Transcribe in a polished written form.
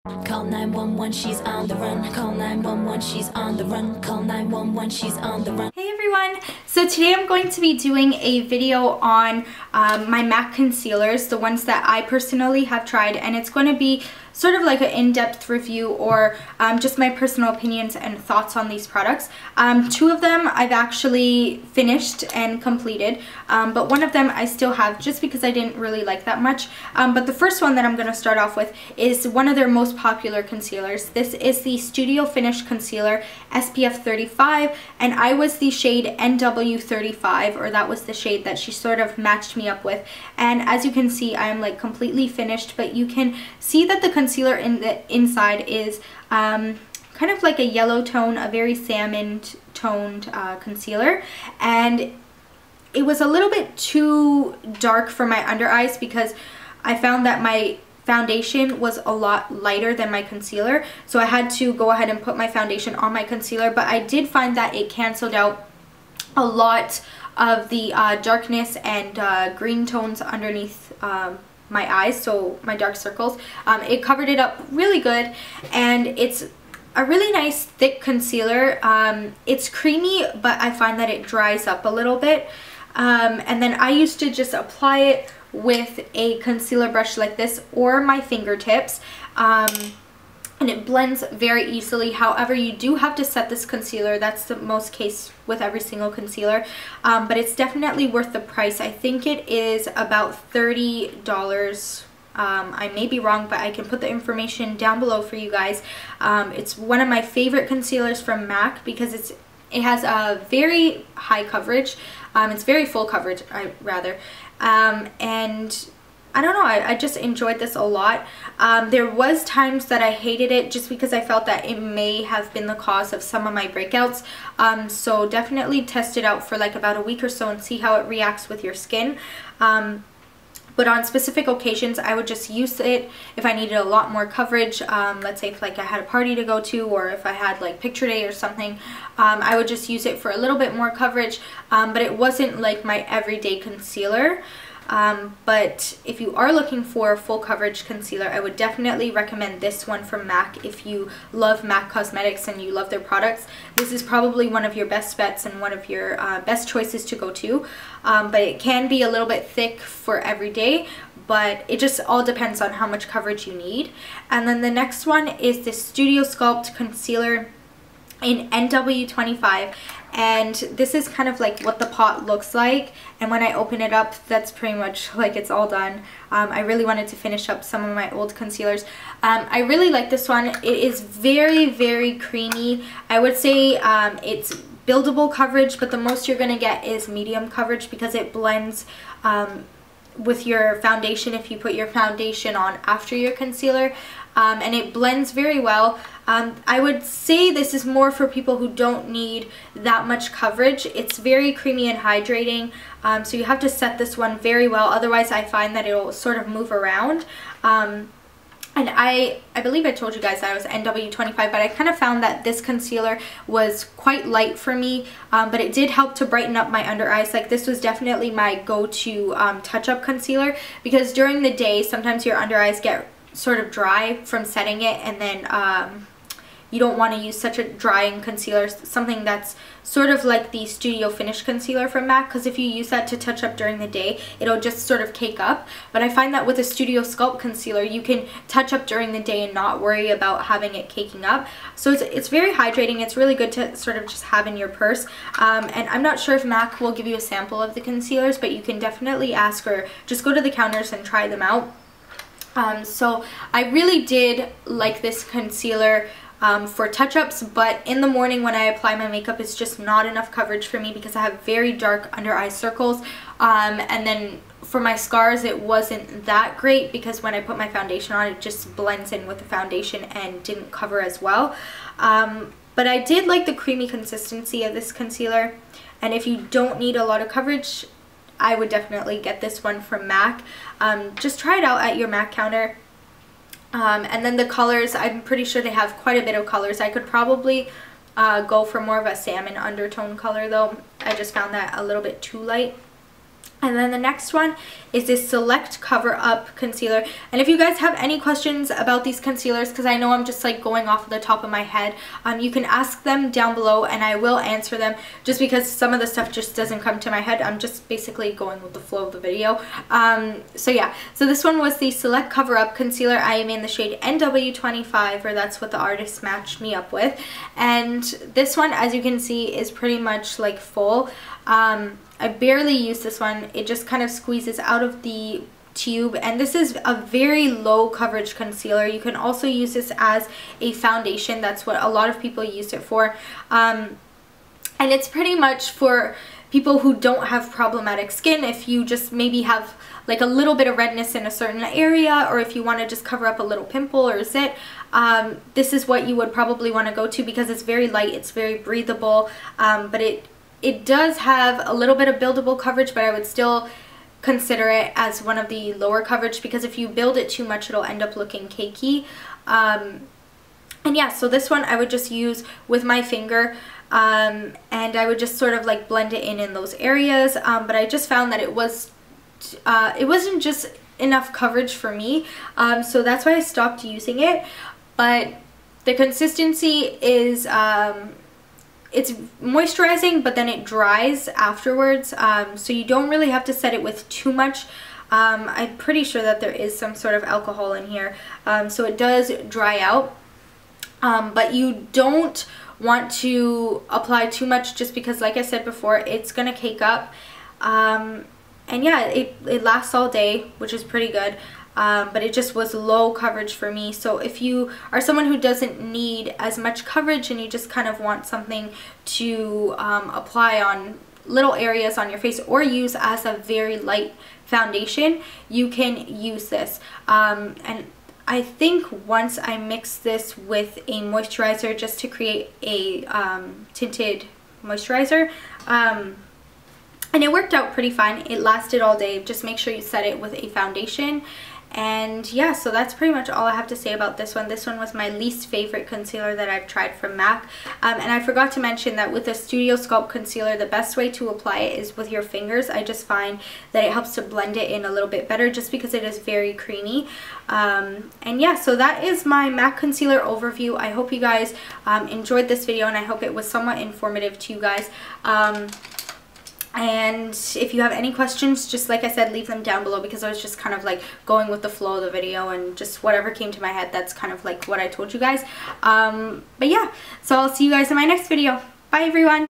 Call 911, she's on the run. Call 911, she's on the run. Call 911, she's on the run. Hey everyone! So today I'm going to be doing a video on my MAC concealers, the ones that I personally have tried, and it's going to be sort of like an in-depth review or just my personal opinions and thoughts on these products. Two of them I've actually finished and completed, but one of them I still have just because I didn't really like that much. But the first one that I'm going to start off with is one of their most popular concealers. This is the Studio Finish Concealer SPF 35, and I was the shade NW35, or that was the shade that she sort of matched me up with. And as you can see, I'm like completely finished, but you can see that the concealer in the inside is kind of like a yellow tone, a very salmon toned concealer, and it was a little bit too dark for my under eyes because I found that my foundation was a lot lighter than my concealer, so I had to go ahead and put my foundation on my concealer. But I did find that it canceled out a lot of the darkness and green tones underneath my eyes, so my dark circles. It covered it up really good, and it's a really nice thick concealer. It's creamy, but I find that it dries up a little bit, and then I used to just apply it with a concealer brush like this or my fingertips, and it blends very easily. However, you do have to set this concealer. That's the most case with every single concealer, but it's definitely worth the price. I think it is about $30. I may be wrong, but I can put the information down below for you guys. It's one of my favorite concealers from MAC because it has a very high coverage. It's very full coverage, rather, and I don't know, I just enjoyed this a lot. There was times that I hated it just because I felt that it may have been the cause of some of my breakouts. So definitely test it out for like about a week or so and see how it reacts with your skin. But on specific occasions, I would just use it if I needed a lot more coverage. Let's say if like I had a party to go to, or if I had like picture day or something, I would just use it for a little bit more coverage. But it wasn't like my everyday concealer. But if you are looking for a full coverage concealer, I would definitely recommend this one from MAC. If you love MAC Cosmetics and you love their products, this is probably one of your best bets and one of your best choices to go to. But it can be a little bit thick for every day, but it just all depends on how much coverage you need. And then the next one is the Studio Sculpt Concealer in NW25, and this is kind of like what the pot looks like, and when I open it up, that's pretty much like it's all done. I really wanted to finish up some of my old concealers. I really like this one. It is very, very creamy. I would say it's buildable coverage, but the most you're gonna get is medium coverage because it blends with your foundation if you put your foundation on after your concealer, and it blends very well. I would say this is more for people who don't need that much coverage. It's very creamy and hydrating, so you have to set this one very well, otherwise I find that it'll sort of move around. And I believe I told you guys that I was NW25, but I kind of found that this concealer was quite light for me, but it did help to brighten up my under eyes. Like, this was definitely my go-to touch-up concealer, because during the day sometimes your under eyes get sort of dry from setting it, and then you don't want to use such a drying concealer, something that's sort of like the Studio Finish Concealer from MAC, because if you use that to touch up during the day, it'll just sort of cake up. But I find that with a Studio Sculpt Concealer, you can touch up during the day and not worry about having it caking up. So it's very hydrating. It's really good to sort of just have in your purse. And I'm not sure if MAC will give you a sample of the concealers, but you can definitely ask, or just go to the counters and try them out. So I really did like this concealer for touch-ups, but in the morning when I apply my makeup, it's just not enough coverage for me because I have very dark under eye circles, and then for my scars it wasn't that great because when I put my foundation on, it just blends in with the foundation and didn't cover as well. But I did like the creamy consistency of this concealer, and if you don't need a lot of coverage, I would definitely get this one from MAC. Just try it out at your MAC counter. And then the colors, I'm pretty sure they have quite a bit of colors. I could probably go for more of a salmon undertone color though. I just found that a little bit too light. And then the next one is this Select Cover Up Concealer. And if you guys have any questions about these concealers, because I know I'm just like going off the top of my head, you can ask them down below and I will answer them, just because some of the stuff just doesn't come to my head. I'm just basically going with the flow of the video. So yeah, so this one was the Select Cover Up Concealer. I am in the shade NW25, or that's what the artist matched me up with. And this one, as you can see, is pretty much like full. I barely use this one. It just kind of squeezes out of the tube, and this is a very low coverage concealer. You can also use this as a foundation. That's what a lot of people use it for. And it's pretty much for people who don't have problematic skin. If you just maybe have like a little bit of redness in a certain area, or if you want to just cover up a little pimple or zit, this is what you would probably want to go to, because it's very light, it's very breathable, but it does have a little bit of buildable coverage, but I would still consider it as one of the lower coverage, because if you build it too much, it'll end up looking cakey. And yeah, so this one I would just use with my finger, and I would just sort of like blend it in those areas. But I just found that it wasn't just enough coverage for me, so that's why I stopped using it. But the consistency is it's moisturizing, but then it dries afterwards, so you don't really have to set it with too much. I'm pretty sure that there is some sort of alcohol in here, so it does dry out, but you don't want to apply too much, just because, like I said before, it's gonna cake up. And yeah, it lasts all day, which is pretty good. But it just was low coverage for me. So if you are someone who doesn't need as much coverage and you just kind of want something to apply on little areas on your face, or use as a very light foundation, you can use this. And I think once I mixed this with a moisturizer just to create a tinted moisturizer, and it worked out pretty fine. It lasted all day. Just make sure you set it with a foundation. And yeah, so that's pretty much all I have to say about this one. This one was my least favorite concealer that I've tried from MAC. And I forgot to mention that with a Studio Sculpt concealer, the best way to apply it is with your fingers. I just find that it helps to blend it in a little bit better, just because it is very creamy. And yeah, so that is my MAC concealer overview. I hope you guys enjoyed this video, and I hope it was somewhat informative to you guys. And if you have any questions, just like I said, leave them down below, because I was just kind of like going with the flow of the video and just whatever came to my head. That's kind of like what I told you guys. But yeah, so I'll see you guys in my next video. Bye everyone.